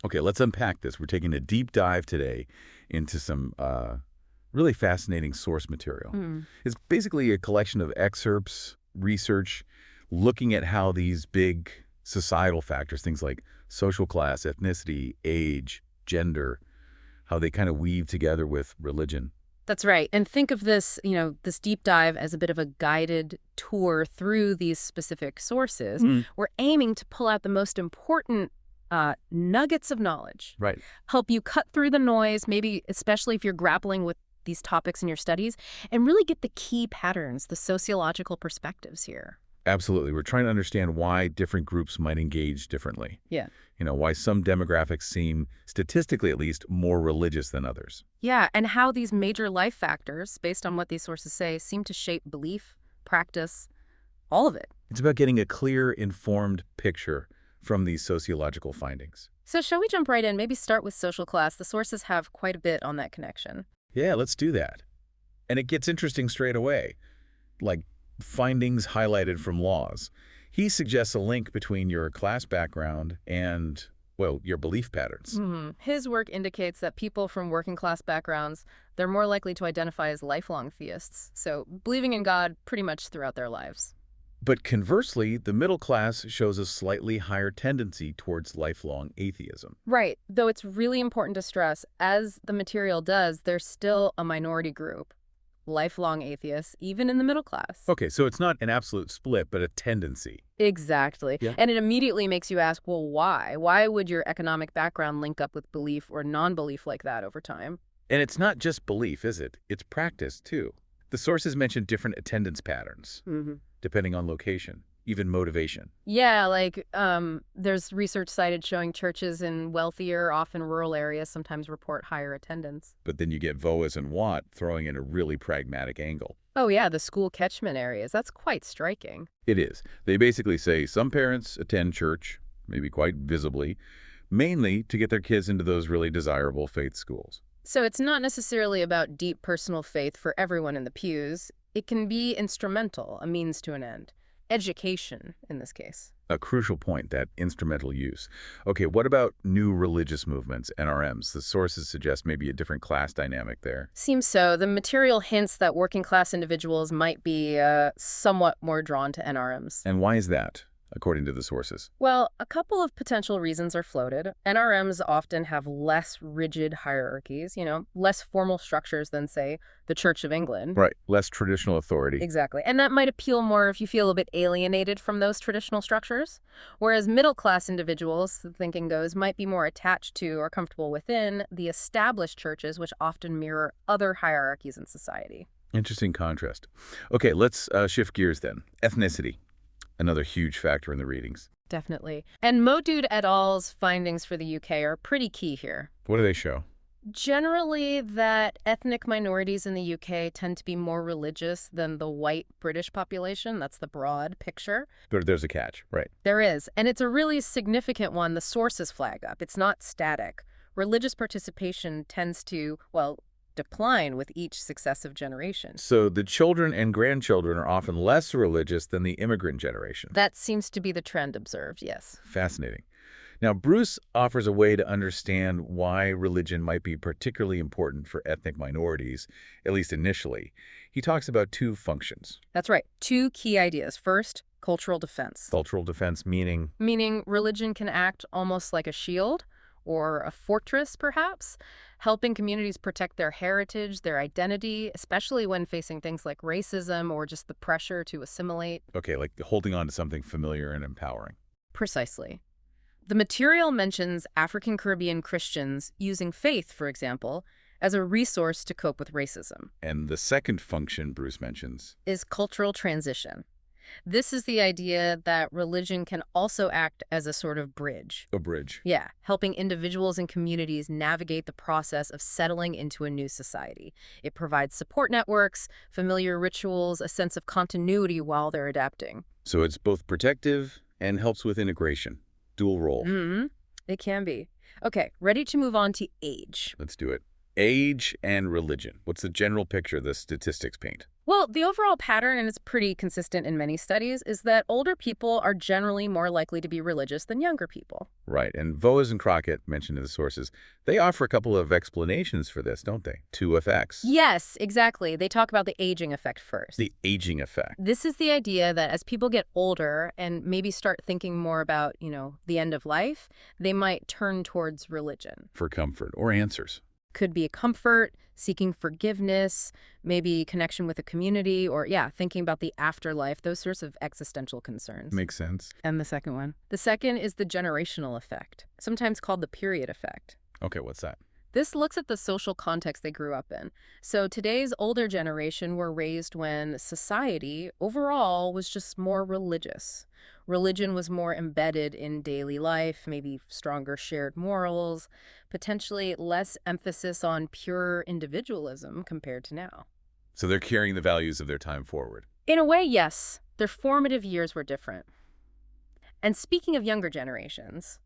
Okay, let's unpack this. We're taking a deep dive today into some really fascinating source material. Mm. It's basically a collection of excerpts, research, looking at how these big societal factors, things like social class, ethnicity, age, gender, how they kind of weave together with religion. That's right. And think of this, this deep dive as a bit of a guided tour through these specific sources. Mm. We're aiming to pull out the most important nuggets of knowledge, Right. help you cut through the noise, maybe especially if you're grappling with these topics in your studies, and really get the key patterns, the sociological perspectives here. Absolutely. We're trying to understand why different groups might engage differently. Yeah. Why some demographics seem, statistically at least, more religious than others. Yeah, and how these major life factors, based on what these sources say, seem to shape belief, practice, all of it. It's about getting a clear, informed picture from these sociological findings. So shall we jump right in? Maybe start with social class. The sources have quite a bit on that connection. Yeah, let's do that. And it gets interesting straight away, like findings highlighted from laws. He suggests a link between your class background and, well, your belief patterns. His work indicates that people from working class backgrounds, they're more likely to identify as lifelong theists, so believing in God pretty much throughout their lives. But conversely, the middle class shows a slightly higher tendency towards lifelong atheism. Right, though it's really important to stress, as the material does, there's still a minority group, lifelong atheists, even in the middle class. Okay, so it's not an absolute split, but a tendency. Exactly. Yeah. And it immediately makes you ask, well, why? Why would your economic background link up with belief or non-belief like that over time? And it's not just belief, is it? It's practice, too. The sources mention different attendance patterns, depending on location, even motivation. Yeah, like there's research cited showing churches in wealthier, often rural areas sometimes report higher attendance. But then you get Voas and Watt throwing in a really pragmatic angle. Oh yeah, the school catchment areas. That's quite striking. It is. They basically say some parents attend church, maybe quite visibly, mainly to get their kids into those really desirable faith schools. So it's not necessarily about deep personal faith for everyone in the pews. It can be instrumental, a means to an end. Education, in this case. A crucial point, that instrumental use. Okay, what about new religious movements, NRMs? The sources suggest maybe a different class dynamic there. Seems so. The material hints that working class individuals might be somewhat more drawn to NRMs. And why is that, according to the sources? Well, a couple of potential reasons are floated. NRMs often have less rigid hierarchies, less formal structures than, say, the Church of England. Right, less traditional authority. Exactly. And that might appeal more if you feel a bit alienated from those traditional structures. Whereas middle-class individuals, the thinking goes, might be more attached to or comfortable within the established churches, which often mirror other hierarchies in society. Interesting contrast. Okay, let's shift gears then. Ethnicity, another huge factor in the readings. Definitely. And Modood et al.'s findings for the UK are pretty key here. What do they show? Generally, that ethnic minorities in the UK tend to be more religious than the white British population. That's the broad picture. There's a catch, right? There is. And it's a really significant one. The sources flag up. It's not static. Religious participation tends to, decline with each successive generation. So the children and grandchildren are often less religious than the immigrant generation. That seems to be the trend observed, yes. Fascinating. Now, Bruce offers a way to understand why religion might be particularly important for ethnic minorities, at least initially. He talks about two functions. That's right. Two key ideas. First, cultural defense. Cultural defense meaning? Meaning religion can act almost like a shield or a fortress, perhaps, helping communities protect their heritage, their identity, especially when facing things like racism or just the pressure to assimilate. Okay, like holding on to something familiar and empowering. Precisely. The material mentions African Caribbean Christians using faith, for example, as a resource to cope with racism. And the second function Bruce mentions is cultural transition. This is the idea that religion can also act as a sort of bridge. A bridge. Yeah, helping individuals and communities navigate the process of settling into a new society. It provides support networks, familiar rituals, a sense of continuity while they're adapting. So it's both protective and helps with integration. Dual role. It can be. Okay, ready to move on to age. Let's do it. Age and religion. What's the general picture the statistics paint? Well, the overall pattern, and it's pretty consistent in many studies, is that older people are generally more likely to be religious than younger people. Right, and Voas and Crockett, mentioned in the sources, they offer a couple of explanations for this, don't they? Two effects. Yes, exactly. They talk about the aging effect first. The aging effect. This is the idea that as people get older and maybe start thinking more about, the end of life, they might turn towards religion. For comfort or answers. Could be a comfort, seeking forgiveness, maybe connection with a community, or, thinking about the afterlife, those sorts of existential concerns. Makes sense. And the second one? The second is the generational effect, sometimes called the period effect. Okay, what's that? This looks at the social context they grew up in. So today's older generation were raised when society overall was just more religious. Religion was more embedded in daily life, maybe stronger shared morals, potentially less emphasis on pure individualism compared to now. So they're carrying the values of their time forward. In a way, yes. Their formative years were different. And speaking of younger generations,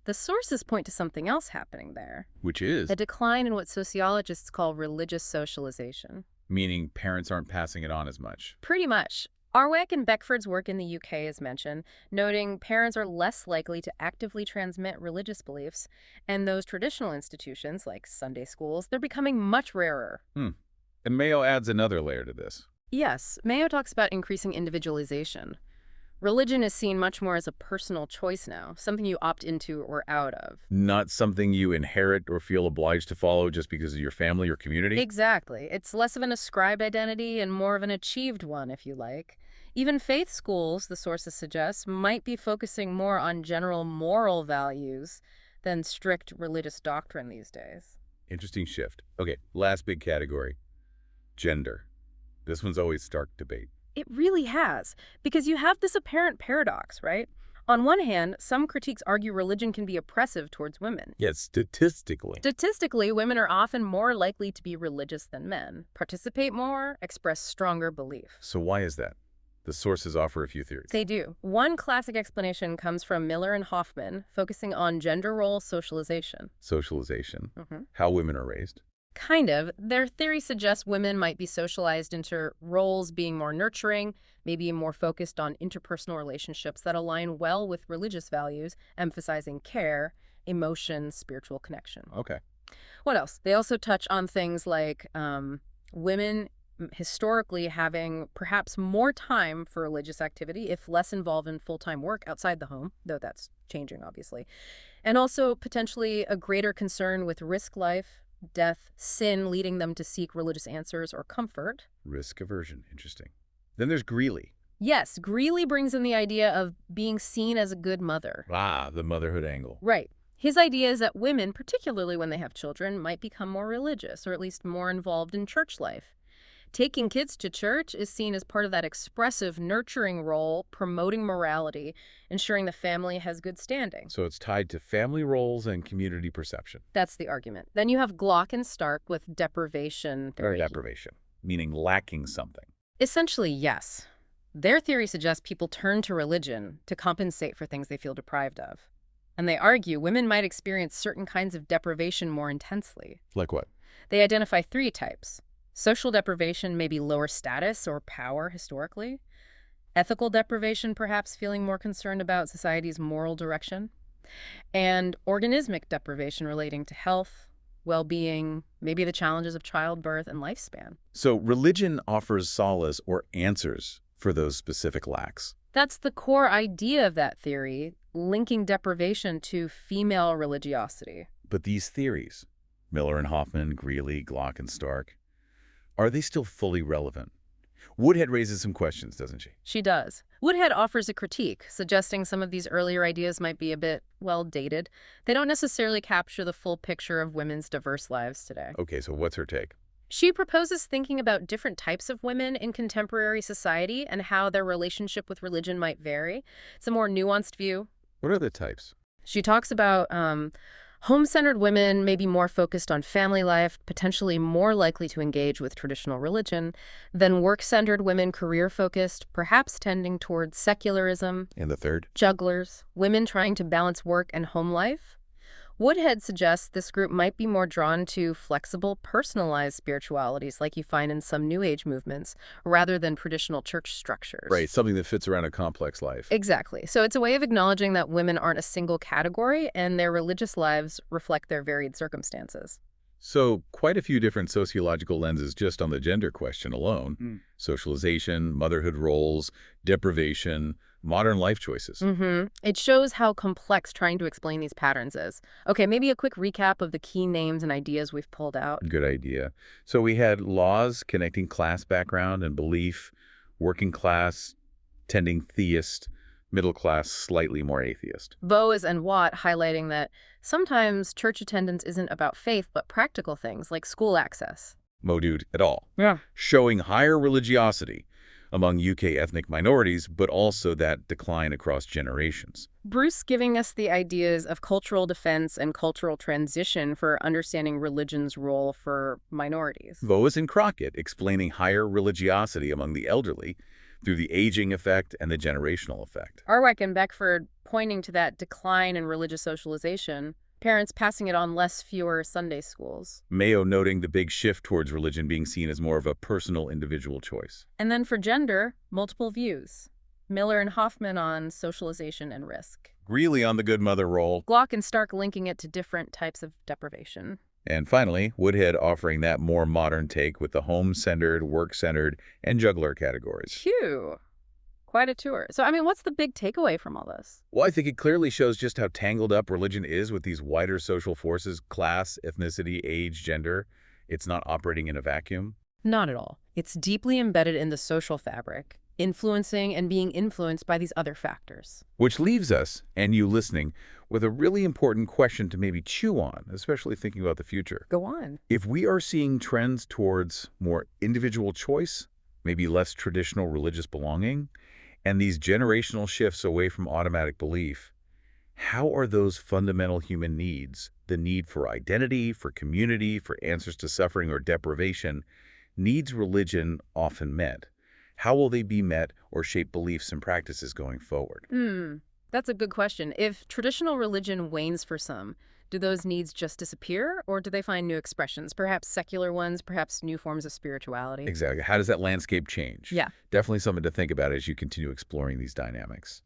the sources point to something else happening there. Which is? A decline in what sociologists call religious socialization. Meaning parents aren't passing it on as much. Pretty much. Arwick and Beckford's work in the UK is mentioned, noting parents are less likely to actively transmit religious beliefs, and those traditional institutions, like Sunday schools, they're becoming much rarer. And Mayo adds another layer to this. Yes, Mayo talks about increasing individualization. Religion is seen much more as a personal choice now, something you opt into or out of. Not something you inherit or feel obliged to follow just because of your family or community? Exactly. It's less of an ascribed identity and more of an achieved one, if you like. Even faith schools, the sources suggest, might be focusing more on general moral values than strict religious doctrine these days. Interesting shift. Okay, last big category. Gender. This one's always stark debate. It really has, because you have this apparent paradox, right? On one hand, some critiques argue religion can be oppressive towards women. Yet statistically. Statistically, women are often more likely to be religious than men, participate more, express stronger belief. So why is that? The sources offer a few theories. They do. One classic explanation comes from Miller and Hoffman, focusing on gender role socialization. Socialization. How women are raised. Kind of. Their theory suggests women might be socialized into roles being more nurturing, maybe more focused on interpersonal relationships that align well with religious values, emphasizing care, emotion, spiritual connection. Okay. What else? They also touch on things like women historically having perhaps more time for religious activity if less involved in full-time work outside the home, though that's changing, obviously. And also potentially a greater concern with risk life, death, sin, leading them to seek religious answers or comfort. Risk aversion. Interesting. Then there's Greeley. Yes, Greeley brings in the idea of being seen as a good mother. Ah, the motherhood angle. Right. His idea is that women, particularly when they have children, might become more religious or at least more involved in church life. Taking kids to church is seen as part of that expressive, nurturing role, promoting morality, ensuring the family has good standing. So it's tied to family roles and community perception. That's the argument. Then you have Glock and Stark with deprivation theory. Deprivation, meaning lacking something. Essentially, yes. Their theory suggests people turn to religion to compensate for things they feel deprived of. And they argue women might experience certain kinds of deprivation more intensely. Like what? They identify 3 types. Social deprivation may be lower status or power historically. Ethical deprivation, perhaps feeling more concerned about society's moral direction. And organismic deprivation relating to health, well-being, maybe the challenges of childbirth and lifespan. So religion offers solace or answers for those specific lacks. That's the core idea of that theory, linking deprivation to female religiosity. But these theories, Miller and Hoffman, Greeley, Glock and Stark, are they still fully relevant? Woodhead raises some questions, doesn't she? She does. Woodhead offers a critique, suggesting some of these earlier ideas might be a bit, well, dated. They don't necessarily capture the full picture of women's diverse lives today. Okay, so what's her take? She proposes thinking about different types of women in contemporary society and how their relationship with religion might vary. It's a more nuanced view. What are the types? She talks about home-centered women may be more focused on family life, potentially more likely to engage with traditional religion, than work-centered women career-focused, perhaps tending towards secularism. And the third? Jugglers, women trying to balance work and home life. Woodhead suggests this group might be more drawn to flexible, personalized spiritualities like you find in some New Age movements, rather than traditional church structures. Right, something that fits around a complex life. Exactly. So it's a way of acknowledging that women aren't a single category and their religious lives reflect their varied circumstances. So, quite a few different sociological lenses just on the gender question alone. Socialization, motherhood roles, deprivation, modern life choices. It shows how complex trying to explain these patterns is. Okay, maybe a quick recap of the key names and ideas we've pulled out. Good idea. So we had laws connecting class background and belief, working class tending theist, middle class slightly more atheist. Bowes and Watt highlighting that sometimes church attendance isn't about faith, but practical things like school access. Modud et al. Yeah. Showing higher religiosity among UK ethnic minorities, but also that decline across generations. Bruce giving us the ideas of cultural defense and cultural transition for understanding religion's role for minorities. Voas and Crockett explaining higher religiosity among the elderly through the aging effect and the generational effect. Arweck and Beckford pointing to that decline in religious socialization, parents passing it on less fewer Sunday schools. Mayo noting the big shift towards religion being seen as more of a personal individual choice. And then for gender, multiple views. Miller and Hoffman on socialization and risk. Greeley on the good mother role. Glock and Stark linking it to different types of deprivation. And finally, Woodhead offering that more modern take with the home-centered, work-centered, and juggler categories. Phew. Quite a tour. So, what's the big takeaway from all this? Well, I think it clearly shows just how tangled up religion is with these wider social forces, class, ethnicity, age, gender. It's not operating in a vacuum. Not at all. It's deeply embedded in the social fabric, influencing and being influenced by these other factors. Which leaves us, and you listening, with a really important question to maybe chew on, especially thinking about the future. Go on. If we are seeing trends towards more individual choice, maybe less traditional religious belonging, and these generational shifts away from automatic belief, how are those fundamental human needs, the need for identity, for community, for answers to suffering or deprivation, needs religion often met? How will they be met or shape beliefs and practices going forward? That's a good question. If traditional religion wanes for some, do those needs just disappear, or do they find new expressions, perhaps secular ones, perhaps new forms of spirituality? Exactly. How does that landscape change? Yeah. Definitely something to think about as you continue exploring these dynamics.